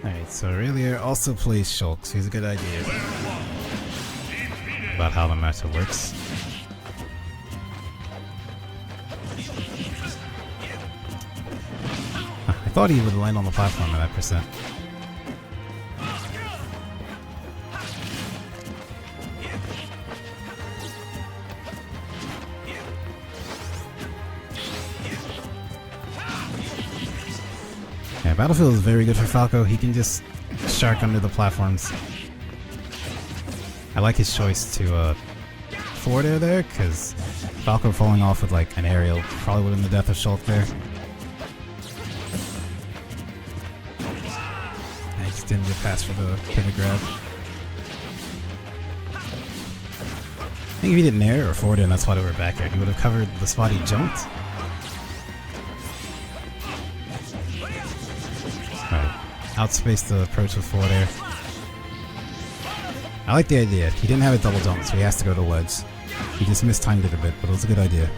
Alright, so Aurelier also plays Shulk, so he's a good idea about how the matchup works. I thought he would land on the platform at that percent. Yeah, Battlefield is very good for Falco. He can just shark under the platforms. I like his choice to forward air there, because Falco falling off with like an aerial probably would have been the death of Shulk there. I just didn't get past for the pivot grab. I think if he didn't air or forward air and that's why they were back air, he would have covered the spot he jumped. Outspace the approach with forward air. I like the idea. He didn't have a double jump, so he has to go to ledge. He just mistimed it a bit, but it was a good idea.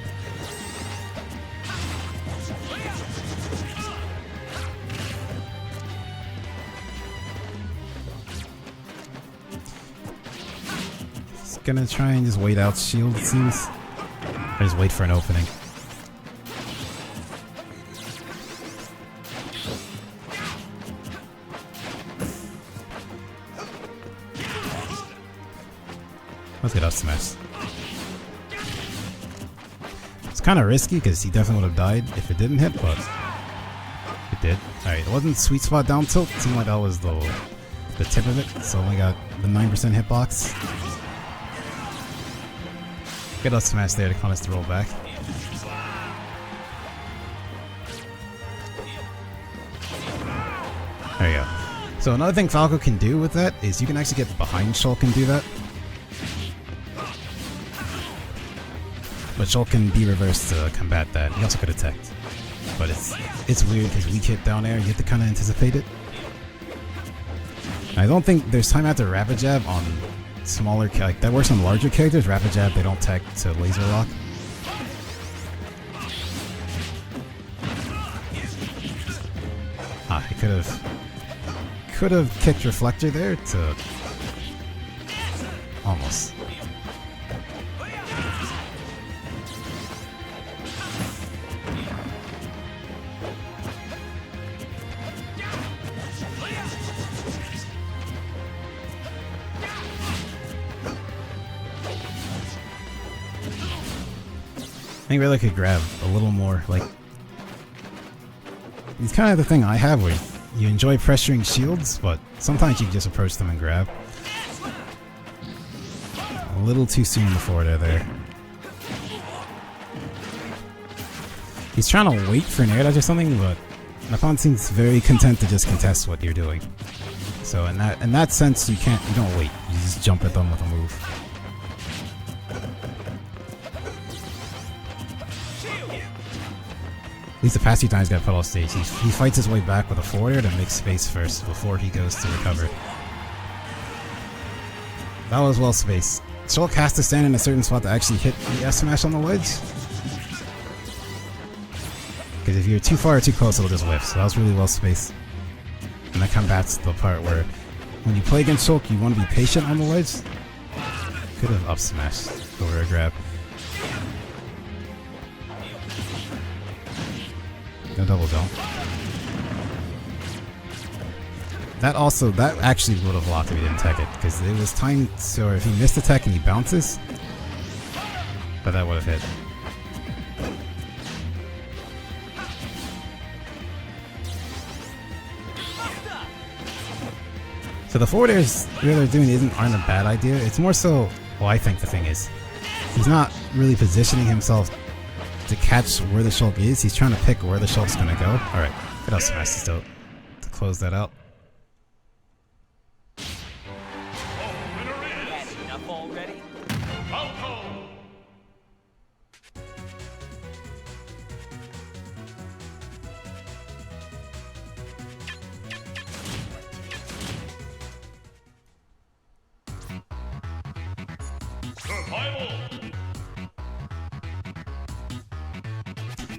He's gonna try and just wait out shield, it seems. Or just wait for an opening. Let's get up smash. It's kind of risky because he definitely would have died if it didn't hit, but it did. Alright, it wasn't sweet spot down tilt. It seemed like that was the tip of it, so only got the 9% hitbox. Get up smash there to cause us to roll back. There you go. So another thing Falco can do with that is you can actually get behind Shulk and do that. But Shulk can be reversed to combat that. He also could attack. But it's weird because weak hit down air, you have to kind of anticipate it. I don't think there's time after Rapid Jab on smaller, like that works on larger characters. Rapid Jab, they don't tech to laser lock. Ah, he could have kicked Reflector there to almost. I think really could grab a little more, like, it's kind of the thing I have where you enjoy pressuring shields, but sometimes you can just approach them and grab. A little too soon in the forward air there. He's trying to wait for an air dodge or something, but Napon seems very content to just contest what you're doing. So in that sense, you don't wait. You just jump at them with a move. At least the past few times he got put off stage. He fights his way back with a forward air to make space first before he goes to recover. That was well spaced. Shulk has to stand in a certain spot to actually hit the S smash on the ledge. Because if you're too far or too close, it'll just whiff. So that was really well spaced. And that combats the part where when you play against Shulk, you want to be patient on the ledge. Could have up smashed over a grab. No double jump. That actually would have locked if he didn't tech it, because it was timed so if he missed the tech and he bounces, but that would have hit. So the forward airs they're doing aren't a bad idea. It's more so, well, I think the thing is, he's not really positioning himself to catch where the Shulk is. He's trying to pick where the Shulk's gonna go. Alright, good else smash still to close that out. Enough already? Falco! Survival!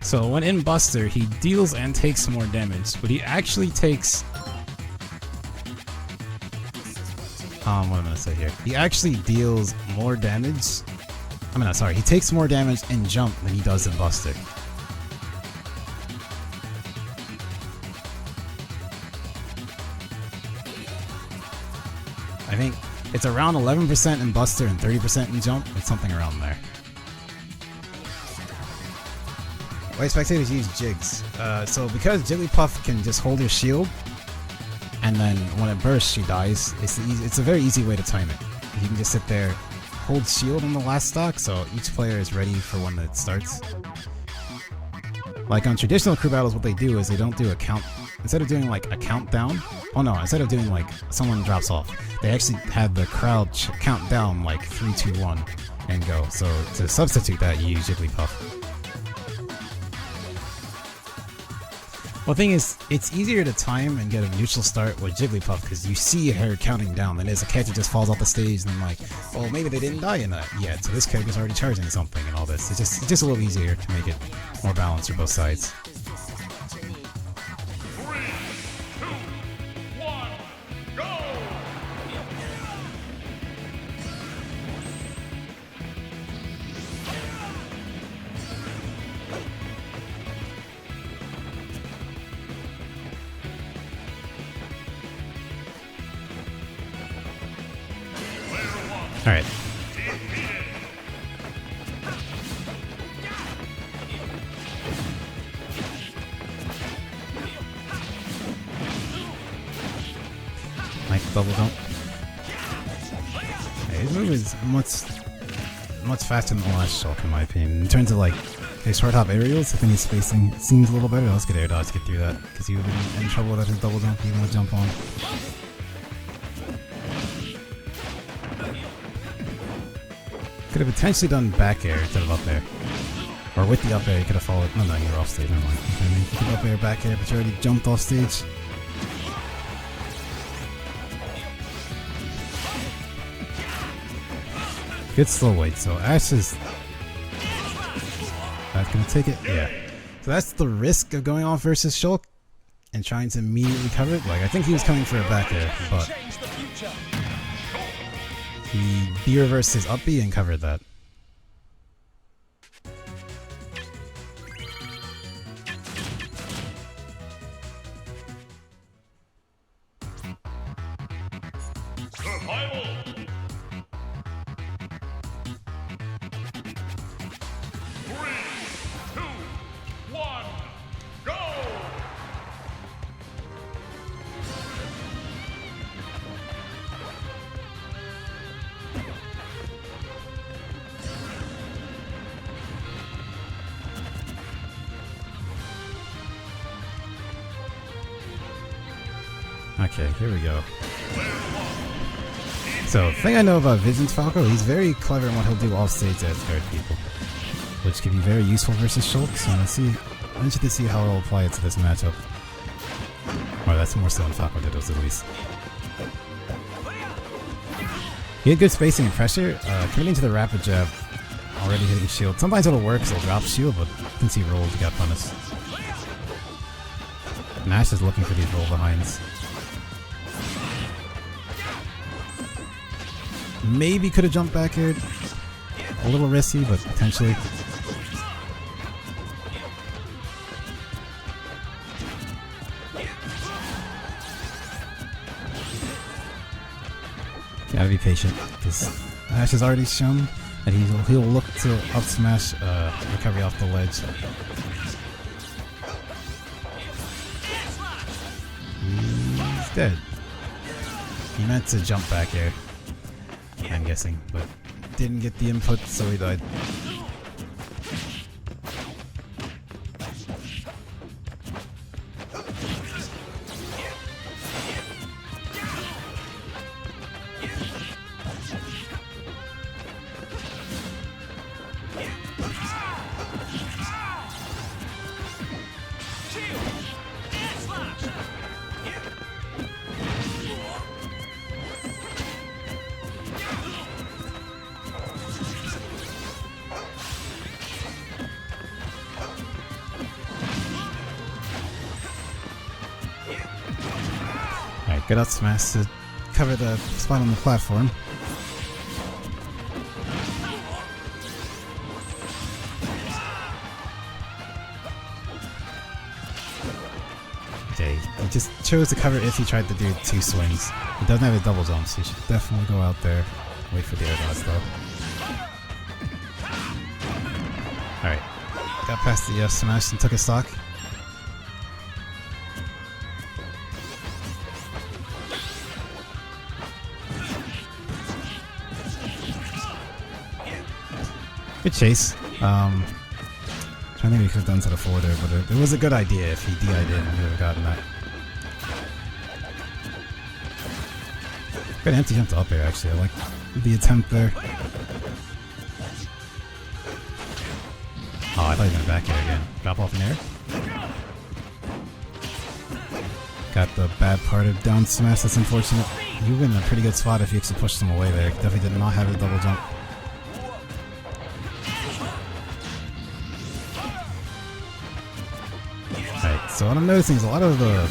So when in Buster, he deals and takes more damage, but he actually takes what am I gonna say here? He actually deals more damage. I mean, sorry, he takes more damage in jump than he does in Buster. I think it's around 11% in Buster and 30% in jump. It's something around there. White spectators use jigs. So because Jigglypuff can just hold her shield, and then when it bursts, she dies. It's a very easy way to time it. You can just sit there, hold shield on the last stock, so each player is ready for when it starts. Like on traditional crew battles, what they do is they don't do a count. Instead of doing like a countdown, oh no, instead of doing like someone drops off, they actually have the crowd count down like 3, 2, 1 and go. So to substitute that, you use Jigglypuff. Well, the thing is, it's easier to time and get a neutral start with Jigglypuff because you see her counting down, and as a character just falls off the stage, and then like, oh, maybe they didn't die in that yet, so this character's already charging something and all this. It's just a little easier to make it more balanced for both sides. 3, 2, 1, go! Alright. Like double jump. Yeah, his move is much faster than the last Shulk in my opinion. In terms of like his short hop aerials, I think his spacing seems a little better. Let's get air dodge to get through that because he would be in trouble without his double jump. He want to jump on. Could have potentially done back air instead of up air. Or with the up air, you could have followed. No, you're off stage, never mind. Okay, you could up air, back air, but you already jumped off stage. Good slow weight, so Ash is. That's gonna take it? Yeah. So that's the risk of going off versus Shulk and trying to immediately cover it. Like, I think he was coming for a back air, but. He B-reversed his up B and covered that. Survival! Okay, here we go. So, the thing I know about Vision's Falco, he's very clever in what he'll do off stage to hurt people, which can be very useful versus Shulk. So I'm interested to see how he'll apply it to this matchup. Or that's more so in Falco Dittos at least. He had good spacing and pressure, committing to the rapid jab, already hitting shield. Sometimes it'll work, so he'll drop shield, but since he rolled, he got punished. Nash is looking for these roll behinds. Maybe could have jumped back here. A little risky, but potentially. Gotta be patient, because Ash has already shown that he'll look to up smash recovery off the ledge. He's dead. He meant to jump back here, I'm guessing, but didn't get the input, so he died. Good up smash to cover the spot on the platform. Okay, he just chose to cover if he tried to do 2 swings. He doesn't have a double jump, so he should definitely go out there. Wait for the air dodge though. Alright, got past the smash and took a stock. Good chase. Trying to think we could have done to the forward there, but it was a good idea if he DI'd in, we would have gotten that. Good empty jump to up air actually, I like the attempt there. Oh, I thought he went back air again. Drop off in air. Got the bad part of down smash, that's unfortunate. You were in a pretty good spot if you actually pushed him away there. Definitely did not have a double jump. Alright, so what I'm noticing is a lot of the...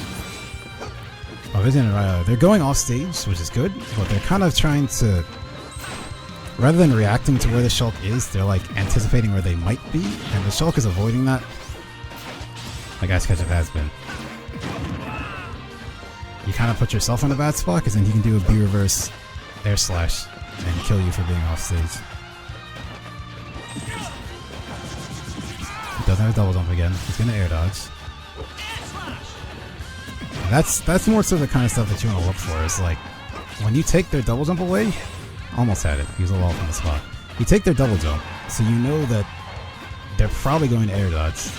Oh, they're going off stage, which is good, but they're kind of trying to... Rather than reacting to where the Shulk is, they're like anticipating where they might be, and the Shulk is avoiding that. Like Ice Ketchup has been. You kind of put yourself in a bad spot, because then he can do a B reverse air slash and kill you for being off stage. He doesn't have a double jump again. He's gonna air dodge. That's more so the kind of stuff that you want to look for. Is like when you take their double jump away. Almost had it. He was a little off on the spot. You take their double jump, so you know that they're probably going to air dodge.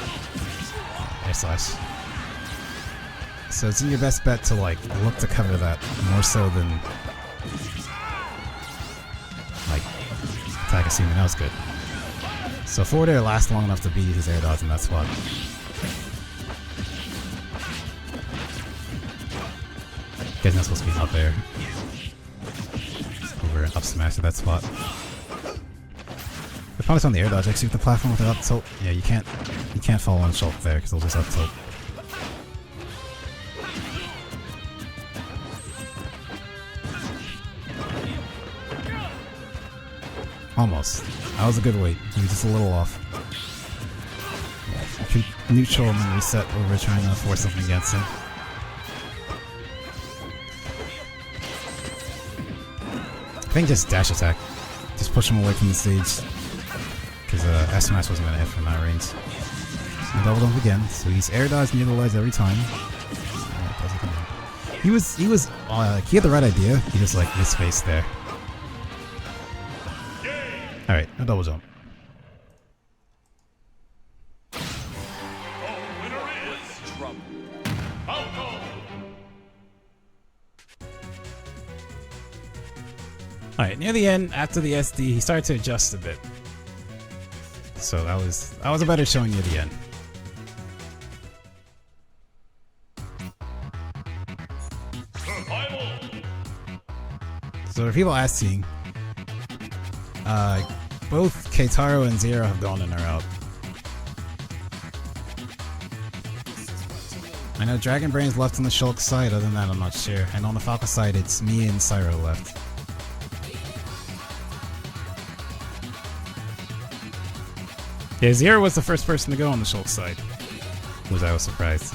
Air slash. So it's in your best bet to like look to cover that more so than like attack assuming that was good. So forward air lasts long enough to beat his air dodge in that spot. Guys not supposed to be up there. Over up smash at that spot. The punish on the air dodge actually with the platform with an up tilt. Yeah, you can't follow on Shulk there because they'll just up tilt. Almost. That was a good weight. He was just a little off. Yeah, neutral and then reset over trying to force something against him. I think just dash attack. Just push him away from the stage. Because S-Smash wasn't going to hit from that range. So double jump again. So he's air dodge near the ledge every time. He had the right idea. He just like misspaced there. Alright, a double jump. The winner is Falco. Alright, near the end, after the SD, he started to adjust a bit. So that was a better showing near the end. Survival. So for people asking, both Keitaro and Zero have gone in or out. I know Dragon Brain's left on the Shulk side, other than that I'm not sure. And on the Falco side it's me and Cyro left. Yeah, Zero was the first person to go on the Shulk side. I was surprised.